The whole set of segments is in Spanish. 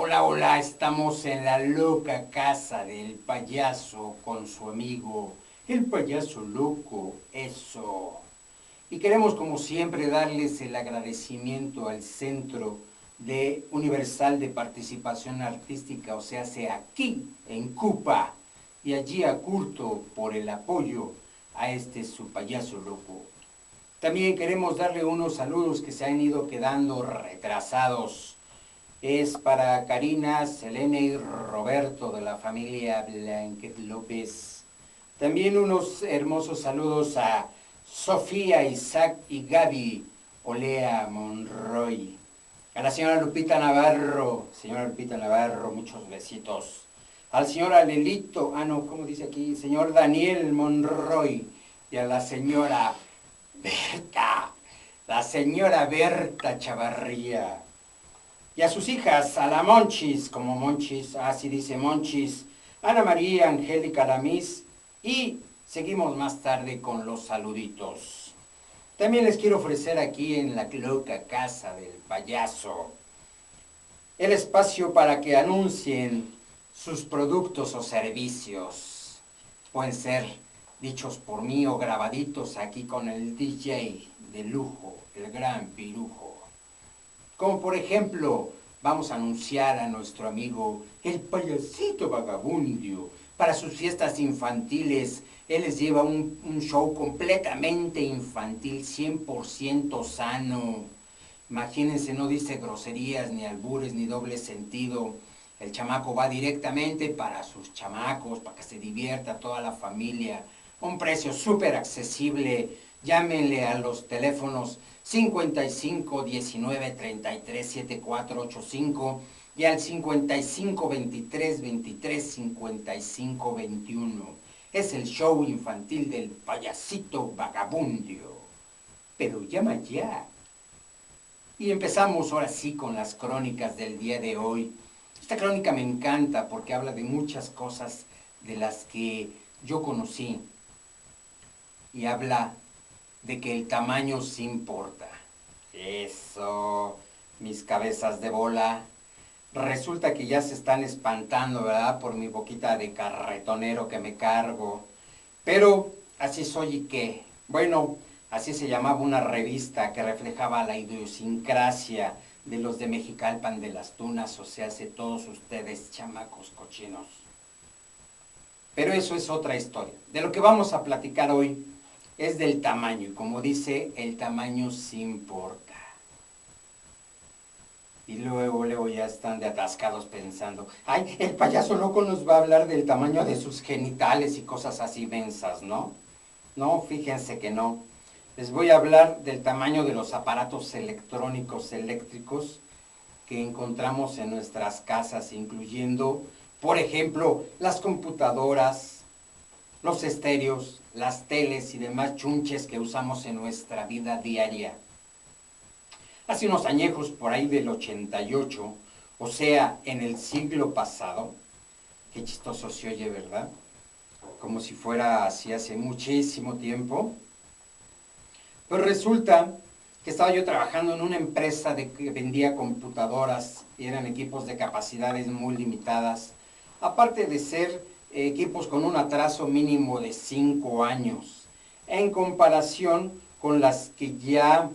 Hola, hola, estamos en la loca casa del payaso con su amigo, el payaso loco, eso. Y queremos como siempre darles el agradecimiento al Centro de Universal de Participación Artística, o sea aquí en Cupa, y allí a Curto por el apoyo a este su payaso loco. También queremos darle unos saludos que se han ido quedando retrasados. Es para Karina, Selene y Roberto de la familia Blanquet López. También unos hermosos saludos a Sofía, Isaac y Gaby Olea Monroy. A la señora Lupita Navarro, muchos besitos. Al señor Alelito, ¿cómo dice aquí? Señor Daniel Monroy. Y a Berta, la señora Berta Chavarría. Y a sus hijas, a la Monchis, como Monchis, así dice Monchis, Ana María, Angélica Lamis, y seguimos más tarde con los saluditos. También les quiero ofrecer aquí en la loca casa del payaso el espacio para que anuncien sus productos o servicios. Pueden ser dichos por mí o grabaditos aquí con el DJ de lujo, el gran Pirujo. Como por ejemplo, vamos a anunciar a nuestro amigo el payasito vagabundio. Para sus fiestas infantiles, él les lleva un show completamente infantil, 100% sano. Imagínense, no dice groserías, ni albures, ni doble sentido. El chamaco va directamente para sus chamacos, para que se divierta toda la familia. Un precio súper accesible. Llámenle a los teléfonos 55 19 33 74 85 y al 55 23 23 55 21. Es el show infantil del payasito vagabundio. Pero llama ya. Y empezamos ahora sí con las crónicas del día de hoy. Esta crónica me encanta porque habla de muchas cosas de las que yo conocí y habla de que el tamaño sí importa. Eso, mis cabezas de bola. Resulta que ya se están espantando, ¿verdad? Por mi boquita de carretonero que me cargo. Pero así soy y qué. Bueno, así se llamaba una revista que reflejaba la idiosincrasia de los de Mexicalpan de las Tunas, o sea, de todos ustedes, chamacos cochinos. Pero eso es otra historia. De lo que vamos a platicar hoy es del tamaño, y como dice, el tamaño sí importa. Y luego ya están de atascados pensando, ay, el payaso loco nos va a hablar del tamaño de sus genitales y cosas así mensas, ¿no? No, fíjense que no. Les voy a hablar del tamaño de los aparatos electrónicos eléctricos que encontramos en nuestras casas, incluyendo, por ejemplo, las computadoras, los estéreos, las teles y demás chunches que usamos en nuestra vida diaria. Hace unos añejos, por ahí del 88, o sea, en el siglo pasado, qué chistoso se oye, ¿verdad? Como si fuera así hace muchísimo tiempo. Pues resulta que estaba yo trabajando en una empresa que vendía computadoras y eran equipos de capacidades muy limitadas, aparte de ser equipos con un atraso mínimo de 5 años, en comparación con las que ya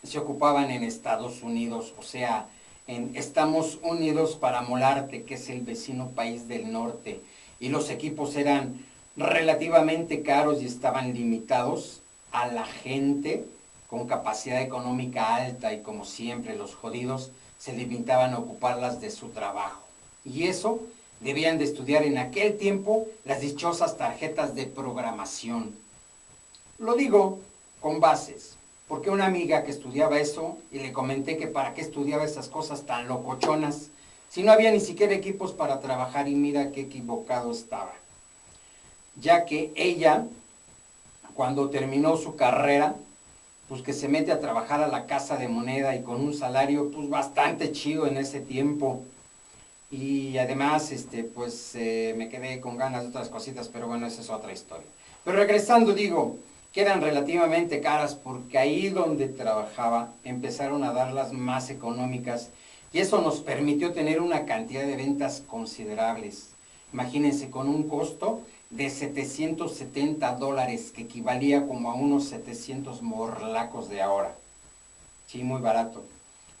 se ocupaban en Estados Unidos, o sea, en Estamos Unidos para Molarte, que es el vecino país del norte, y los equipos eran relativamente caros y estaban limitados a la gente con capacidad económica alta y como siempre los jodidos se limitaban a ocuparlas de su trabajo. Y eso debían de estudiar en aquel tiempo las dichosas tarjetas de programación. Lo digo con bases, porque una amiga que estudiaba eso y le comenté que para qué estudiaba esas cosas tan locochonas, si no había ni siquiera equipos para trabajar y mira qué equivocado estaba. Ya que ella, cuando terminó su carrera, pues que se mete a trabajar a la Casa de Moneda y con un salario pues bastante chido en ese tiempo. Y además, me quedé con ganas de otras cositas, pero bueno, esa es otra historia. Pero regresando, digo, que eran relativamente caras porque ahí donde trabajaba empezaron a darlas más económicas Y eso nos permitió tener una cantidad de ventas considerables. Imagínense, con un costo de $770, que equivalía como a unos 700 morlacos de ahora. Sí, muy barato.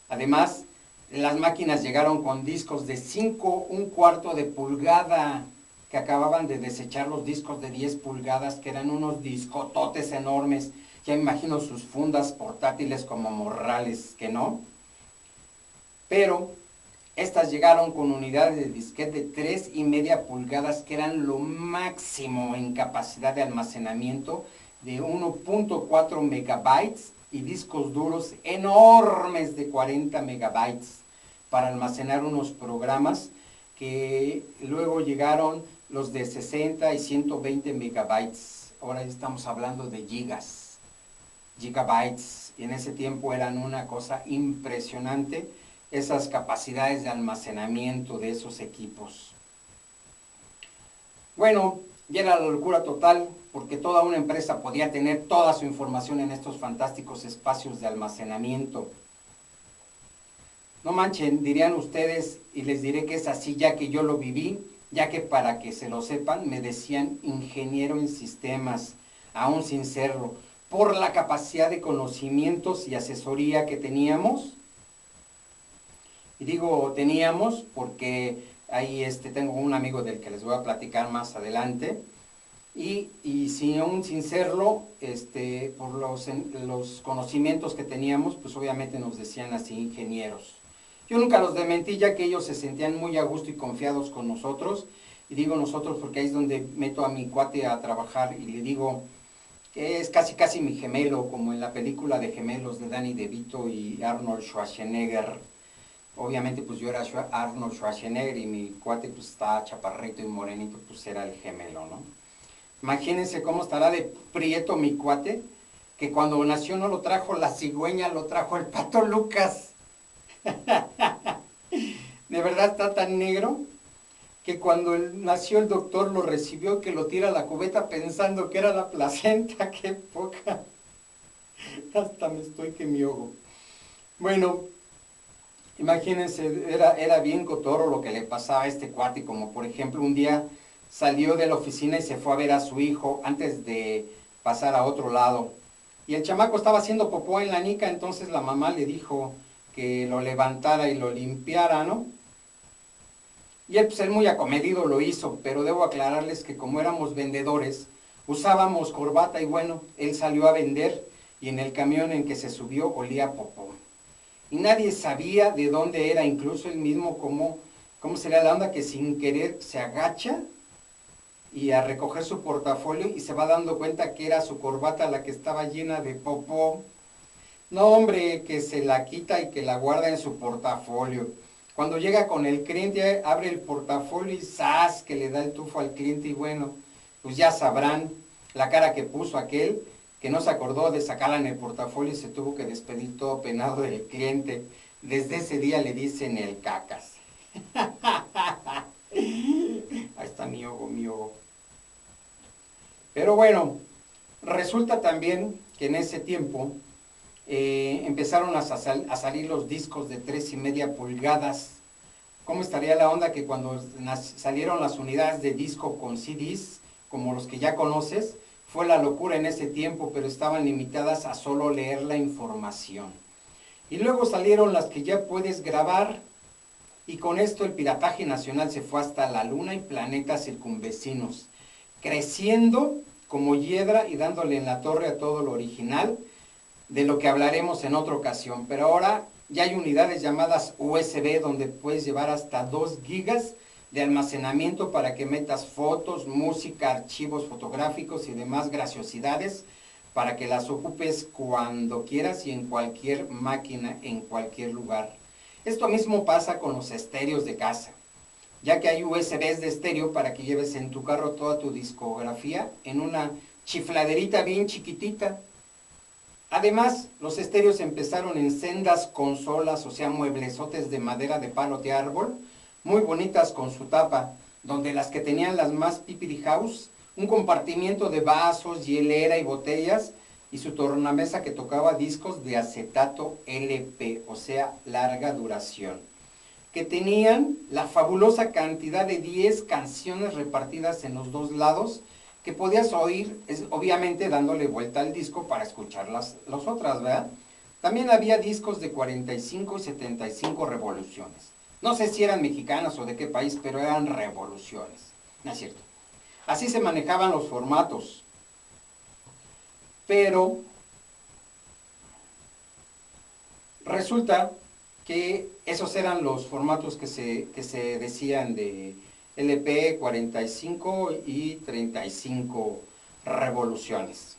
Además, las máquinas llegaron con discos de 5, un cuarto de pulgada, que acababan de desechar los discos de 10 pulgadas, que eran unos discototes enormes. Ya imagino sus fundas portátiles como morrales, que no. Pero estas llegaron con unidades de disquete de 3,5 pulgadas, que eran lo máximo en capacidad de almacenamiento, de 1.4 megabytes, y discos duros enormes de 40 megabytes para almacenar unos programas, que luego llegaron los de 60 y 120 megabytes. Ahora estamos hablando de gigabytes, y en ese tiempo eran una cosa impresionante esas capacidades de almacenamiento de esos equipos. Bueno, ya era la locura total, porque toda una empresa podía tener toda su información en estos fantásticos espacios de almacenamiento. No manchen, dirían ustedes, y les diré que es así ya que yo lo viví, ya que para que se lo sepan, me decían ingeniero en sistemas, aún sin serlo, por la capacidad de conocimientos y asesoría que teníamos. Y digo teníamos porque ahí tengo un amigo del que les voy a platicar más adelante, y aún sin serlo, por los conocimientos que teníamos, pues obviamente nos decían así ingenieros. Yo nunca los desmentí, ya que ellos se sentían muy a gusto y confiados con nosotros, y digo nosotros porque ahí es donde meto a mi cuate a trabajar, y le digo que es casi casi mi gemelo, como en la película de Gemelos de Danny DeVito y Arnold Schwarzenegger. Obviamente pues yo era Arnold Schwarzenegger y mi cuate pues estaba chaparrito y morenito, pues era el gemelo, ¿no? Imagínense cómo estará de prieto mi cuate, que cuando nació no lo trajo la cigüeña, lo trajo el Pato Lucas. De verdad está tan negro que cuando nació el doctor lo recibió, que lo tira a la cubeta pensando que era la placenta. ¡Qué poca! Hasta me estoy que me ahogo. Bueno, imagínense, era bien cotorro lo que le pasaba a este cuate, como por ejemplo un día salió de la oficina y se fue a ver a su hijo antes de pasar a otro lado. Y el chamaco estaba haciendo popó en la nica, entonces la mamá le dijo que lo levantara y lo limpiara, ¿no? Y él, pues él muy acomedido lo hizo, pero debo aclararles que como éramos vendedores, usábamos corbata, y bueno, él salió a vender y en el camión en que se subió olía a popó. Y nadie sabía de dónde era, incluso él mismo, cómo sería la onda, que sin querer se agacha y a recoger su portafolio y se va dando cuenta que era su corbata la que estaba llena de popó. No, hombre, que se la quita y que la guarda en su portafolio. Cuando llega con el cliente, abre el portafolio y ¡zas!, que le da el tufo al cliente, y bueno, pues ya sabrán la cara que puso aquel, que no se acordó de sacarla en el portafolio y se tuvo que despedir todo penado del cliente. Desde ese día le dicen el cacas. Ahí está mi ojo. Pero bueno, resulta también que en ese tiempo empezaron a salir los discos de 3,5 pulgadas. ¿Cómo estaría la onda que cuando salieron las unidades de disco con CDs, como los que ya conoces, fue la locura en ese tiempo, pero estaban limitadas a solo leer la información? Y luego salieron las que ya puedes grabar, y con esto el pirataje nacional se fue hasta la luna y planetas circunvecinos, creciendo como hiedra y dándole en la torre a todo lo original, de lo que hablaremos en otra ocasión. Pero ahora ya hay unidades llamadas USB, donde puedes llevar hasta 2 gigas de almacenamiento para que metas fotos, música, archivos fotográficos y demás graciosidades, para que las ocupes cuando quieras y en cualquier máquina, en cualquier lugar. Esto mismo pasa con los estéreos de casa, ya que hay USBs de estéreo para que lleves en tu carro toda tu discografía en una chifladerita bien chiquitita. Además, los estéreos empezaron en sendas consolas, o sea, mueblesotes de madera de palo de árbol, muy bonitas con su tapa, donde las que tenían las más pipiri house, un compartimiento de vasos, hielera y botellas, y su tornamesa que tocaba discos de acetato LP, o sea, larga duración. que tenían la fabulosa cantidad de 10 canciones repartidas en los dos lados, que podías oír, obviamente dándole vuelta al disco para escuchar las otras, ¿verdad? También había discos de 45 y 75 revoluciones. No sé si eran mexicanas o de qué país, pero eran revoluciones. No es cierto. Así se manejaban los formatos. Pero resulta que esos eran los formatos que se decían de LP 45 y 35 revoluciones.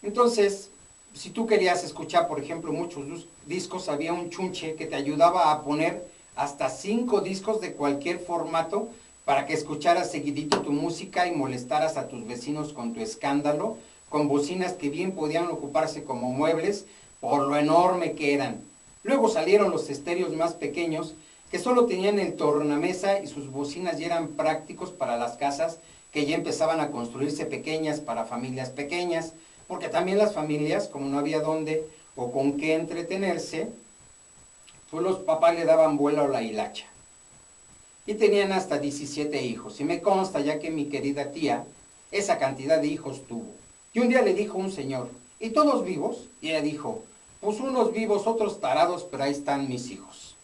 Entonces, si tú querías escuchar, por ejemplo, muchos discos, había un chunche que te ayudaba a poner hasta 5 discos de cualquier formato para que escucharas seguidito tu música y molestaras a tus vecinos con tu escándalo, con bocinas que bien podían ocuparse como muebles por lo enorme que eran. Luego salieron los estéreos más pequeños que solo tenían el tornamesa y sus bocinas ya eran prácticos para las casas que ya empezaban a construirse pequeñas para familias pequeñas, porque también las familias, como no había dónde o con qué entretenerse, pues los papás le daban vuelo a la hilacha. Y tenían hasta 17 hijos. Y me consta ya que mi querida tía esa cantidad de hijos tuvo. Y un día le dijo un señor, ¿y todos vivos? Y ella dijo, pues unos vivos, otros tarados, pero ahí están mis hijos.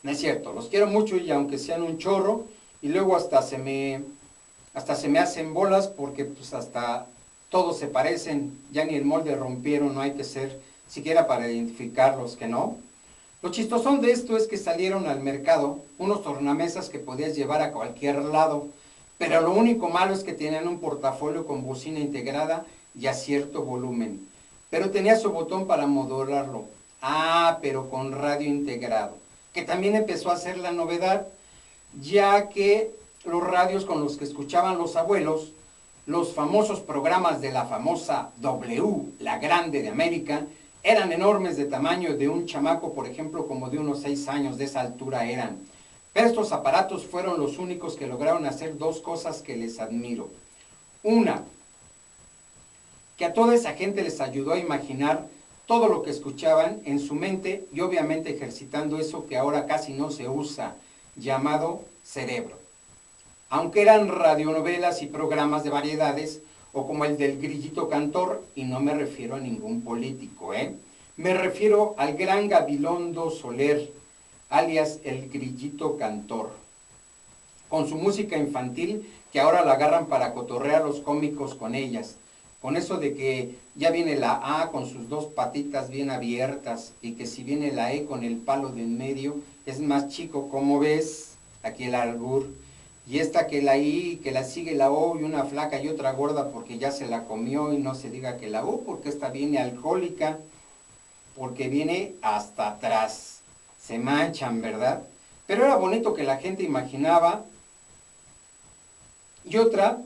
No es cierto, los quiero mucho y aunque sean un chorro, y luego hasta se me hacen bolas porque pues hasta todos se parecen, ya ni el molde rompieron, no hay que ser siquiera para identificarlos, que no. Lo chistosón de esto es que salieron al mercado unos tornamesas que podías llevar a cualquier lado, pero lo único malo es que tenían un portafolio con bocina integrada y a cierto volumen, pero tenía su botón para modularlo. Ah, pero con radio integrado, que también empezó a ser la novedad, ya que los radios con los que escuchaban los abuelos, los famosos programas de la famosa W, la Grande de América, eran enormes de tamaño de un chamaco, por ejemplo, como de unos 6 años, de esa altura eran. Pero estos aparatos fueron los únicos que lograron hacer dos cosas que les admiro. Una, que a toda esa gente les ayudó a imaginar todo lo que escuchaban en su mente y obviamente ejercitando eso que ahora casi no se usa, llamado cerebro. Aunque eran radionovelas y programas de variedades, o como el del Grillito Cantor, y no me refiero a ningún político, me refiero al gran Gabilondo Soler, alias el Grillito Cantor, con su música infantil que ahora la agarran para cotorrear los cómicos con ellas, con eso de que ya viene la A con sus dos patitas bien abiertas y que si viene la E con el palo de en medio es más chico, como ves, aquí el albur. Y esta que la I, que la sigue la O y una flaca y otra gorda porque ya se la comió y no se diga que la U, porque esta viene alcohólica, porque viene hasta atrás. Se manchan, ¿verdad? Pero era bonito que la gente imaginaba. Y otra,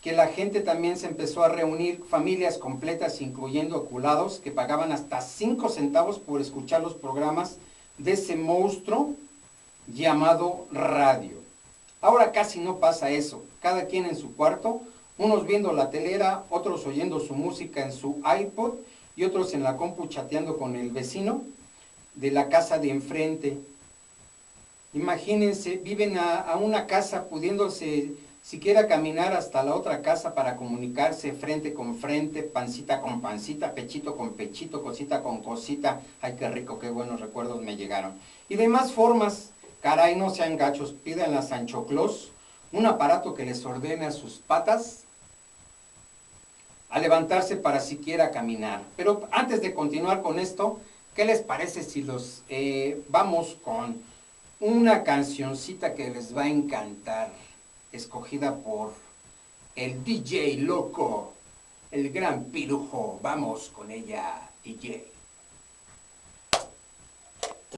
que la gente también se empezó a reunir, familias completas, incluyendo oculados, que pagaban hasta 5 centavos por escuchar los programas de ese monstruo llamado radio. Ahora casi no pasa eso, cada quien en su cuarto, unos viendo la telera, otros oyendo su música en su iPod y otros en la compu chateando con el vecino de la casa de enfrente. Imagínense, viven a una casa pudiéndose siquiera caminar hasta la otra casa para comunicarse frente con frente, pancita con pancita, pechito con pechito, cosita con cosita. Ay, qué rico, qué buenos recuerdos me llegaron. Y de más formas. Caray, no sean gachos, pídanle a Sancho Claus un aparato que les ordene a sus patas a levantarse para siquiera caminar. Pero antes de continuar con esto, ¿qué les parece si los vamos con una cancioncita que les va a encantar, escogida por el DJ loco, el gran Pirujo? Vamos con ella, DJ.